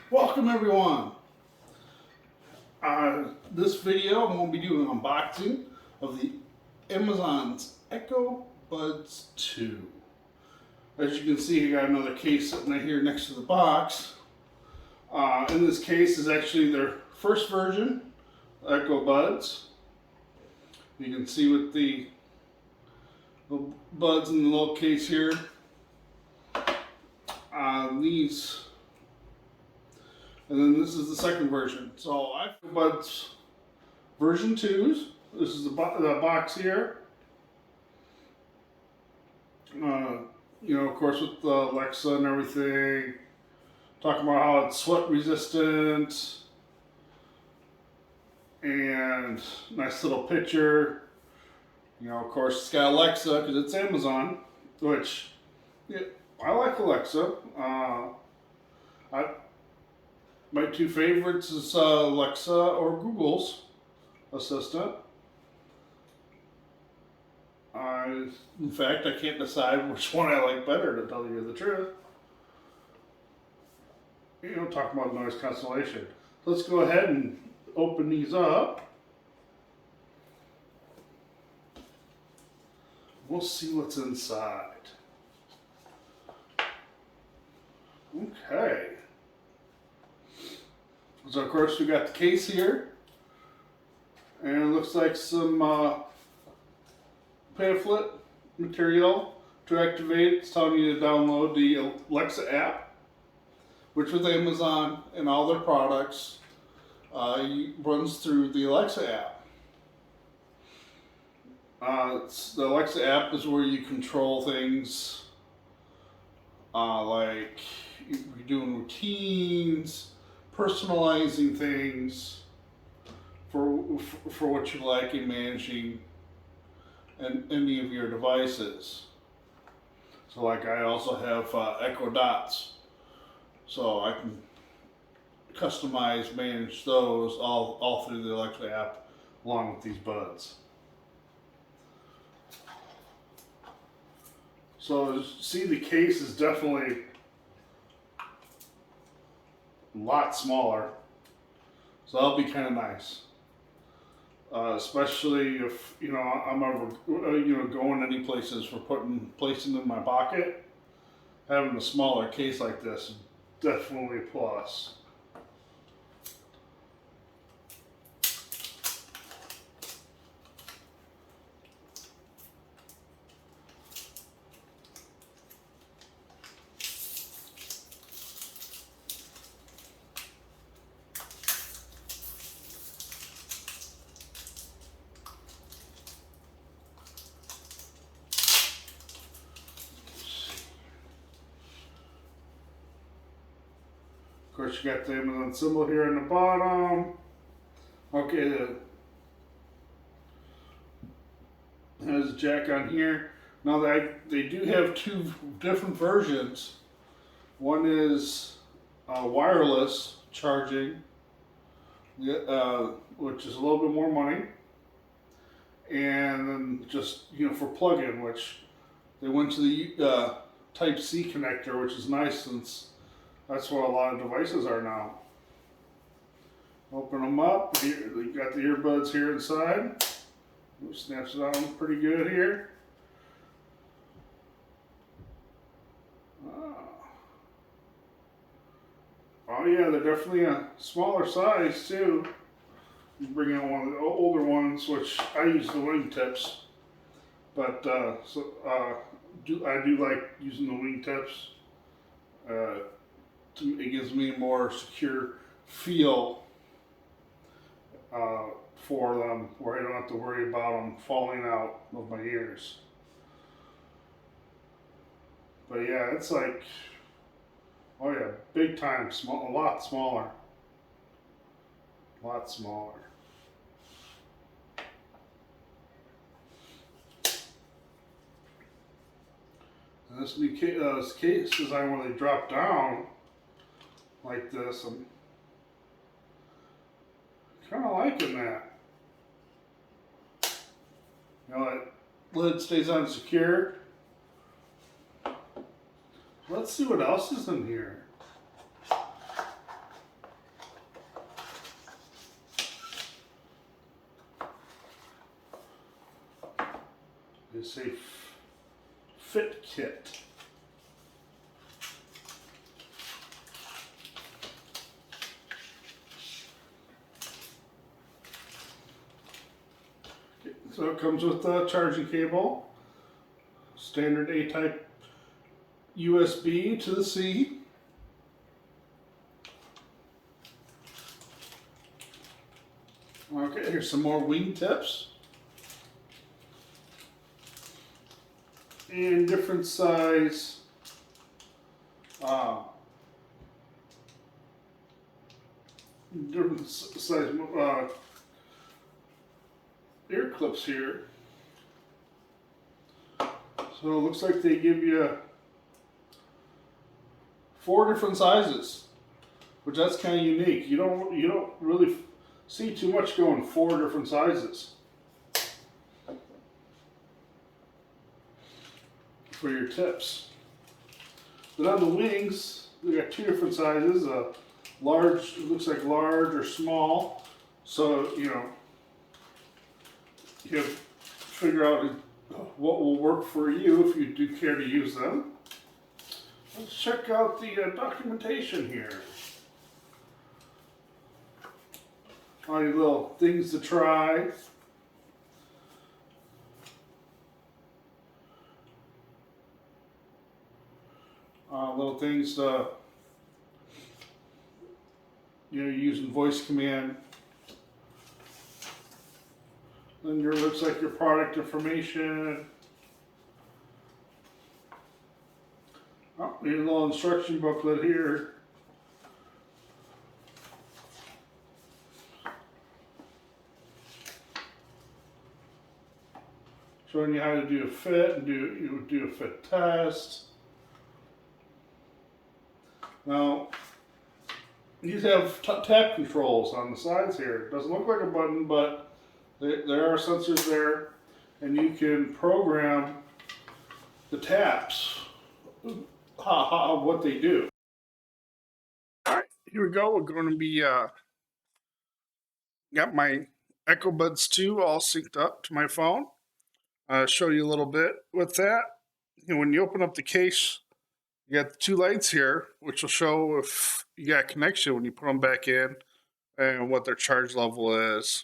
Welcome everyone. This video I'm going to be doing an unboxing of the Amazon's Echo Buds 2. As you can see, I got another case sitting right here next to the box. In this case is actually their first version, Echo Buds. You can see with the buds in the little case here. And then this is the second version. So Echo Buds version 2s. This is the box here. Of course, with the Alexa and everything, talking about how it's sweat resistant and nice little picture. Of course, it's got Alexa because it's Amazon, which I like Alexa. My two favorites is Alexa or Google's Assistant. In fact, I can't decide which one I like better, to tell you the truth. Talking about noise cancellation. Let's go ahead and open these up. We'll see what's inside. Okay. So of course we got the case here, and it looks like some pamphlet material to activate. It's telling you to download the Alexa app, which with Amazon and all their products runs through the Alexa app. The Alexa app is where you control things like you're doing routines, personalizing things for what you like in managing any of your devices. So like I also have Echo Dots, so I can customize, manage those all through the Alexa app along with these buds. So see, the case is definitely a lot smaller, so that'll be kind of nice, especially if I'm ever going any places for placing in my pocket. Having a smaller case like this is definitely a plus. Of course, you got the Amazon symbol here in the bottom. Okay, there's a jack on here. Now they do have two different versions. One is wireless charging, which is a little bit more money, and then just for plug-in, which they went to the Type-C connector, which is nice since that's what a lot of devices are now. Open them up. Here, you got the earbuds here inside. Snaps it on pretty good here. Oh yeah, they're definitely a smaller size too. You bring in one of the older ones, which I use the wingtips, but I do like using the wingtips. It gives me a more secure feel for them, where I don't have to worry about them falling out of my ears. But yeah, it's like, oh yeah, big time, small, a lot smaller. A lot smaller. And this new case design, when they drop down like this, I'm kind of liking that. That lid stays on secure. Let's see what else is in here. is a fit kit. So it comes with a charging cable, standard A-type USB to the C. Okay, here's some more wing tips. And different size ear clips here. So it looks like they give you 4 different sizes, which that's kind of unique. You don't really see too much going 4 different sizes for your tips. But on the wings, they got 2 different sizes. Large, it looks like large or small. So you have to figure out what will work for you if you do care to use them. Let's check out the documentation here. All these little things to try. Little things to, using voice command. Then there looks like your product information. Oh, there's a little instruction booklet here. Showing you how to do a fit and do a fit test. Now, these have tap controls on the sides here. It doesn't look like a button, but there are sensors there, and you can program the taps, what they do. All right, here we go. We're going to be got my Echo Buds 2 all synced up to my phone. Show you a little bit with that. When you open up the case, you got the 2 lights here, which will show if you got connection when you put them back in and what their charge level is.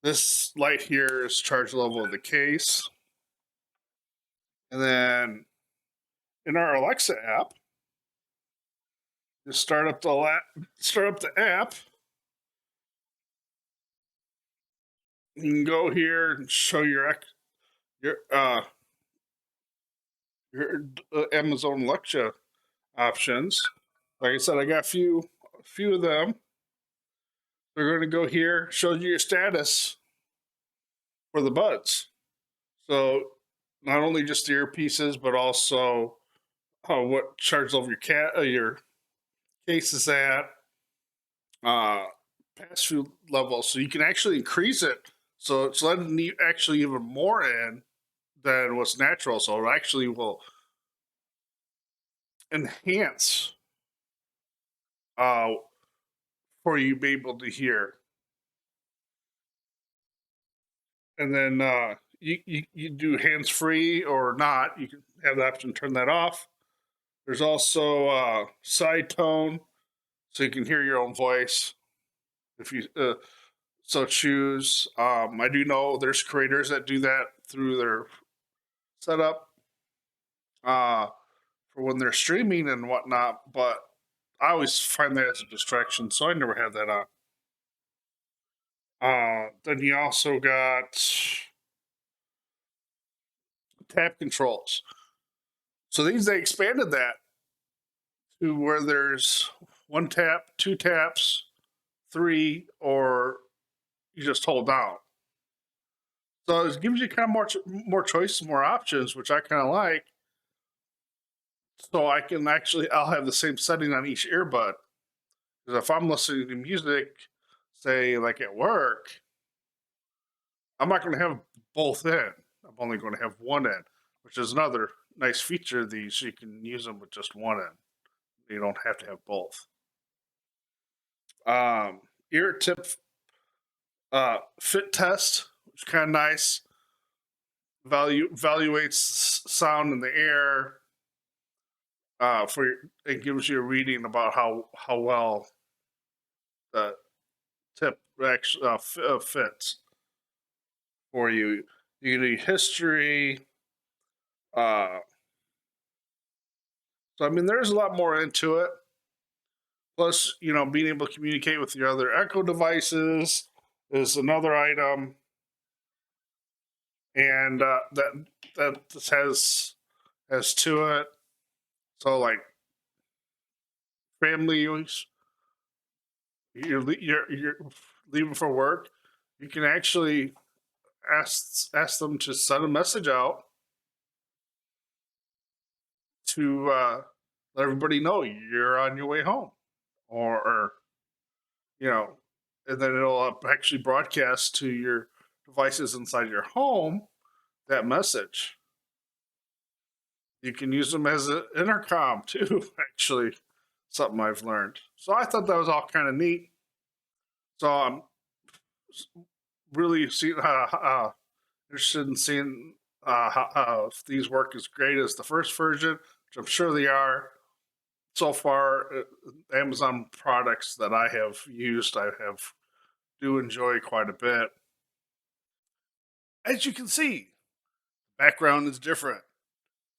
This light here is charge level of the case. And then in our Alexa app, just start up the app. You can go here and show your Amazon Alexa options. Like I said, I got a few of them. We're going to go here, shows you your status for the buds. So not only just the earpieces, but also what charge level your case is at, pass-through level. So you can actually increase it. So it's letting you actually even more in than what's natural. So it actually will enhance for you to be able to hear. And then you do hands-free or not. You can have the option to turn that off. There's also side tone, so you can hear your own voice if you so choose. I do know there's creators that do that through their setup for when they're streaming and whatnot, but I always find that as a distraction, so I never had that on. Then you also got tap controls. So they expanded that to where there's 1 tap, 2 taps, 3, or you just hold down. So it gives you kind of more choice, more options, which I kind of like. So I'll have the same setting on each earbud. Because if I'm listening to music, say like at work, I'm not going to have both in. I'm only going to have one in, which is another nice feature of these. You can use them with just one in. You don't have to have both. Ear tip fit test, which is kind of nice. evaluates sound in the air for it gives you a reading about how well the tip actually fits for you. You can do history. Uh, so I mean, there's a lot more into it. Plus, being able to communicate with your other Echo devices is another item, and that this has to it. So like family, you're leaving for work, you can actually ask them to send a message out to let everybody know you're on your way home, or you know, and then it'll actually broadcast to your devices inside your home that message. You can use them as an intercom too. Actually, something I've learned. So I thought that was all kind of neat. So I'm really interested in seeing if these work as great as the first version, which I'm sure they are. So far, Amazon products that I have used, I have do enjoy quite a bit. As you can see, background is different.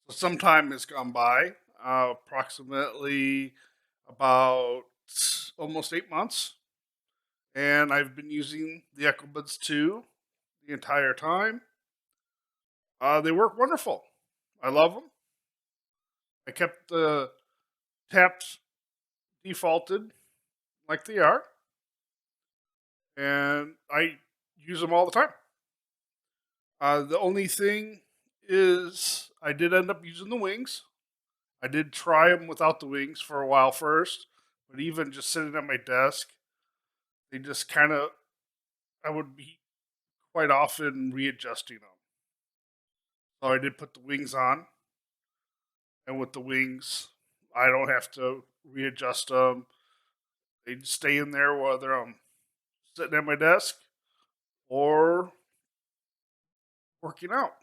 So some time has gone by, approximately about almost 8 months, and I've been using the EchoBuds 2 the entire time. They work wonderful. I love them. I kept the taps defaulted like they are, and I use them all the time. The only thing is, I did end up using the wings. I did try them without the wings for a while first, but even just sitting at my desk, they just kind of, I would be quite often readjusting them. So I did put the wings on, and with the wings, I don't have to readjust them. They stay in there whether I'm sitting at my desk or working out.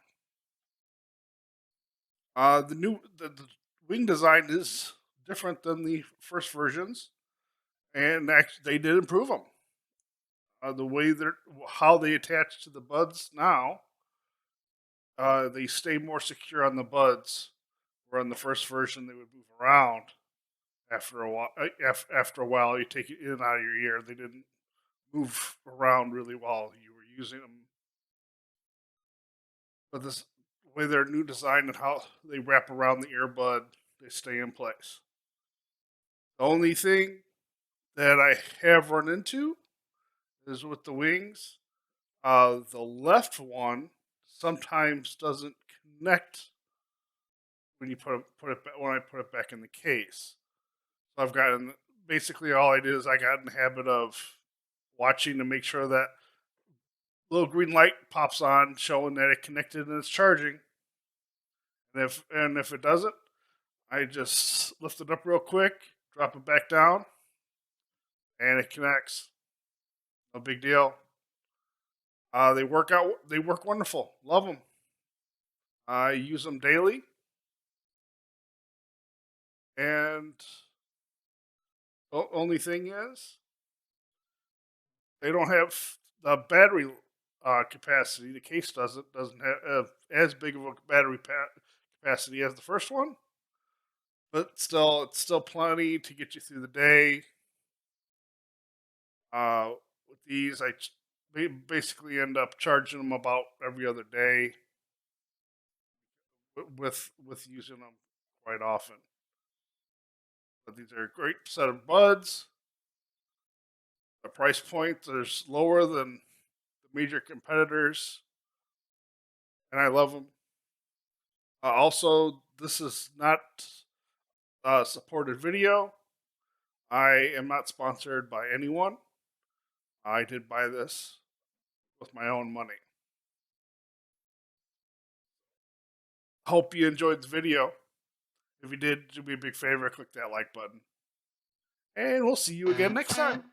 The wing design is different than the first versions, and actually they did improve them. The way they're how they attach to the buds now, they stay more secure on the buds. Where on the first version they would move around after a while. After a while, you take it in and out of your ear. They didn't move around really while you were using them. But this way, their new design and how they wrap around the earbud, they stay in place. The only thing that I have run into is with the wings. The left one sometimes doesn't connect when you when I put it back in the case. So I've gotten basically all I did is I got in the habit of watching to make sure that little green light pops on showing that it connected and it's charging. And if it doesn't, I just lift it up real quick, drop it back down, and it connects. No big deal. They work out. They work wonderful. Love them. I use them daily, and the only thing is they don't have the battery capacity. The case doesn't have as big of a battery capacity as the first one, but still, it's still plenty to get you through the day. With these, basically end up charging them about every other day with using them quite often. But these are a great set of buds. The price point is lower than the major competitors, and I love them. Also, this is not a supported video. I am not sponsored by anyone. I did buy this with my own money. Hope you enjoyed the video. If you did, do me a big favor, click that like button. And we'll see you again next time.